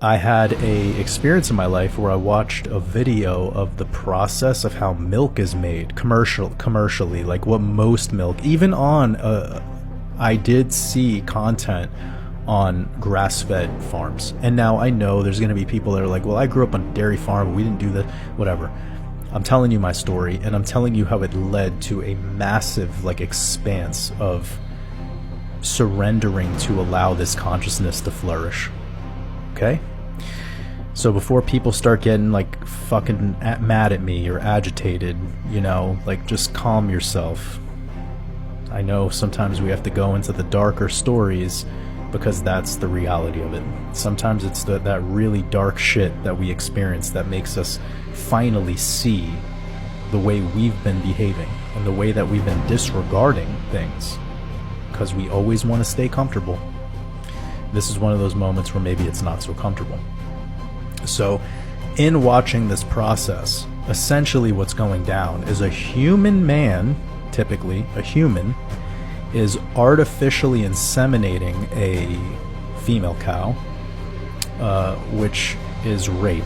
I had a experience in my life where I watched a video of the process of how milk is made commercially, like what most milk, even on I did see content on grass-fed farms. And now I know there's going to be people that are like, well, I grew up on a dairy farm, we didn't do that, whatever. I'm telling you my story, and I'm telling you how it led to a massive like expanse of surrendering to allow this consciousness to flourish. Okay? So before people start getting like fucking mad at me or agitated, you know, like just calm yourself. I know sometimes we have to go into the darker stories because that's the reality of it. Sometimes it's that really dark shit that we experience that makes us finally see the way we've been behaving and the way that we've been disregarding things because we always want to stay comfortable. This is one of those moments where maybe it's not so comfortable. So in watching this process, essentially what's going down is a human man, typically a human, is artificially inseminating a female cow, which is rape.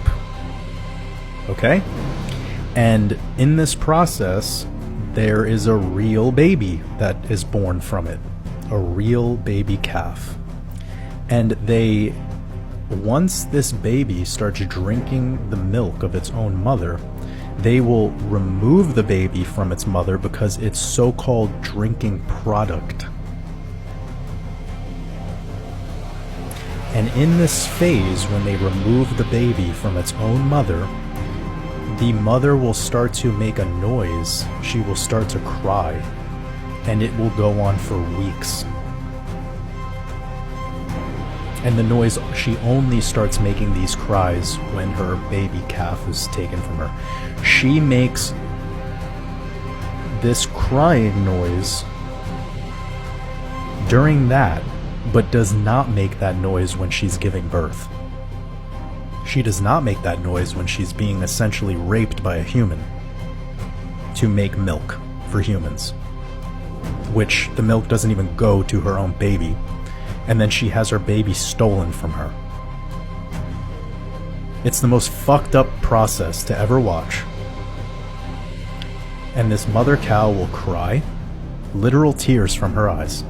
Okay? And in this process, there is a real baby that is born from it. A real baby calf. And they, once this baby starts drinking the milk of its own mother, they will remove the baby from its mother because it's so-called drinking product. And in this phase, when they remove the baby from its own mother, the mother will start to make a noise. She will start to cry, and it will go on for weeks. And the noise, she only starts making these cries when her baby calf is taken from her. She makes this crying noise during that, but does not make that noise when she's giving birth. She does not make that noise when she's being essentially raped by a human to make milk for humans, which the milk doesn't even go to her own baby. And then she has her baby stolen from her. It's the most fucked up process to ever watch. And this mother cow will cry, literal tears from her eyes,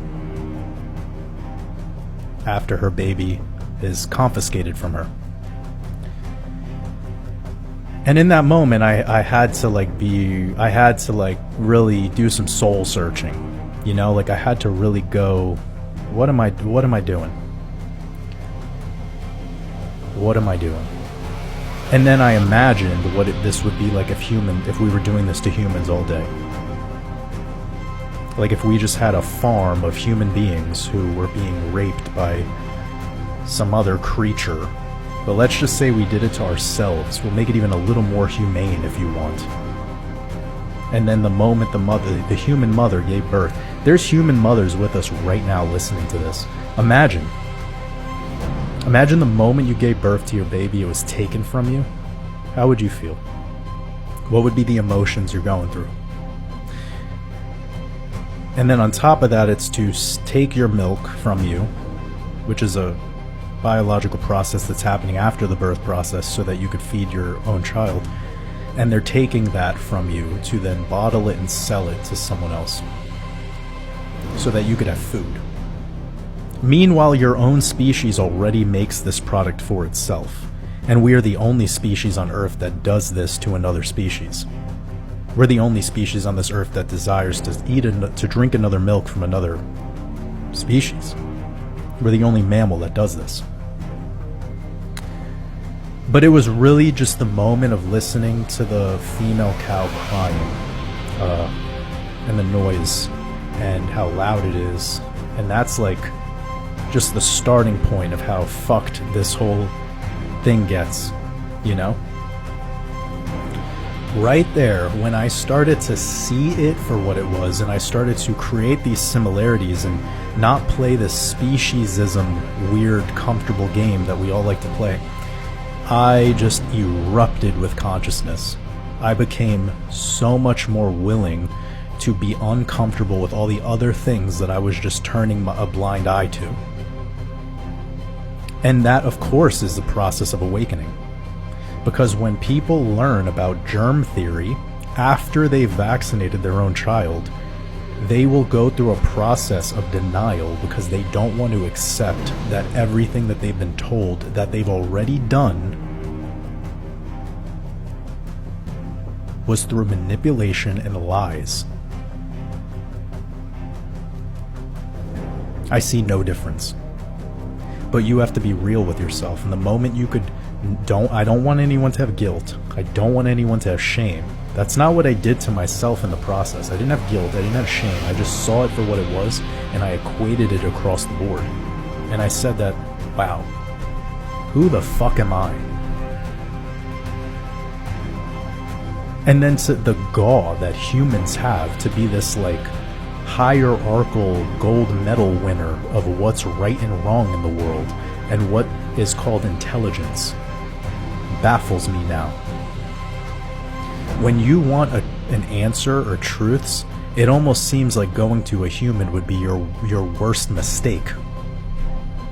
after her baby is confiscated from her. And in that moment, I had to really do some soul searching. You know, like I had to really go, What am I doing? What am I doing? And then I imagined what this would be like if we were doing this to humans all day. Like if we just had a farm of human beings who were being raped by some other creature. But let's just say we did it to ourselves. We'll make it even a little more humane if you want. And then the moment the human mother gave birth, there's human mothers with us right now listening to this. Imagine the moment you gave birth to your baby, it was taken from you. How would you feel? What would be the emotions you're going through? And then on top of that, it's to take your milk from you, which is a biological process that's happening after the birth process so that you could feed your own child. And they're taking that from you to then bottle it and sell it to someone else so that you could have food. Meanwhile, your own species already makes this product for itself, and we are the only species on Earth that does this to another species. We're the only species on this Earth that desires to drink another milk from another species. We're the only mammal that does this. But it was really just the moment of listening to the female cow crying, and the noise, and how loud it is. And that's like just the starting point of how fucked this whole thing gets, you know? Right there, when I started to see it for what it was, and I started to create these similarities and not play this speciesism, weird, comfortable game that we all like to play, I just erupted with consciousness. I became so much more willing to be uncomfortable with all the other things that I was just turning a blind eye to. And that, of course, is the process of awakening. Because when people learn about germ theory after they've vaccinated their own child, they will go through a process of denial because they don't want to accept that everything that they've been told that they've already done was through manipulation and lies. I see no difference. But you have to be real with yourself. And the moment you could, I don't want anyone to have guilt. I don't want anyone to have shame. That's not what I did to myself in the process. I didn't have guilt. I didn't have shame. I just saw it for what it was, and I equated it across the board. And I said that, wow, who the fuck am I? And then to the gall that humans have to be this like hierarchical gold medal winner of what's right and wrong in the world and what is called intelligence baffles me now. When you want an answer or truths, it almost seems like going to a human would be your worst mistake.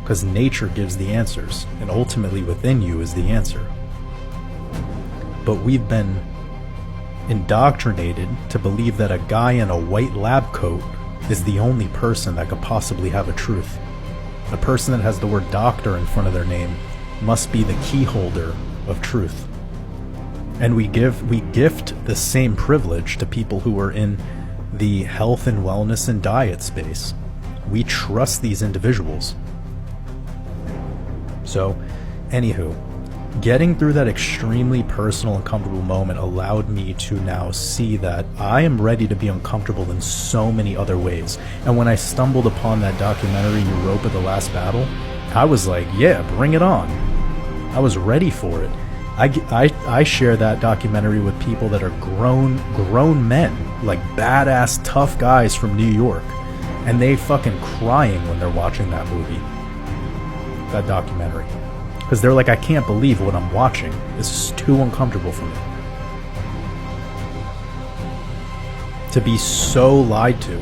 Because nature gives the answers, and ultimately within you is the answer. But we've been indoctrinated to believe that a guy in a white lab coat is the only person that could possibly have a truth. The person that has the word doctor in front of their name must be the key holder of truth. And we gift the same privilege to people who are in the health and wellness and diet space. We trust these individuals. So, anywho, getting through that extremely personal and comfortable moment allowed me to now see that I am ready to be uncomfortable in so many other ways. And when I stumbled upon that documentary, Europa: The Last Battle, I was like, yeah, bring it on. I was ready for it. I share that documentary with people that are grown men, like badass tough guys from New York, and they fucking crying when they're watching that movie, that documentary, because they're like, I can't believe what I'm watching. This is too uncomfortable for me. To be so lied to.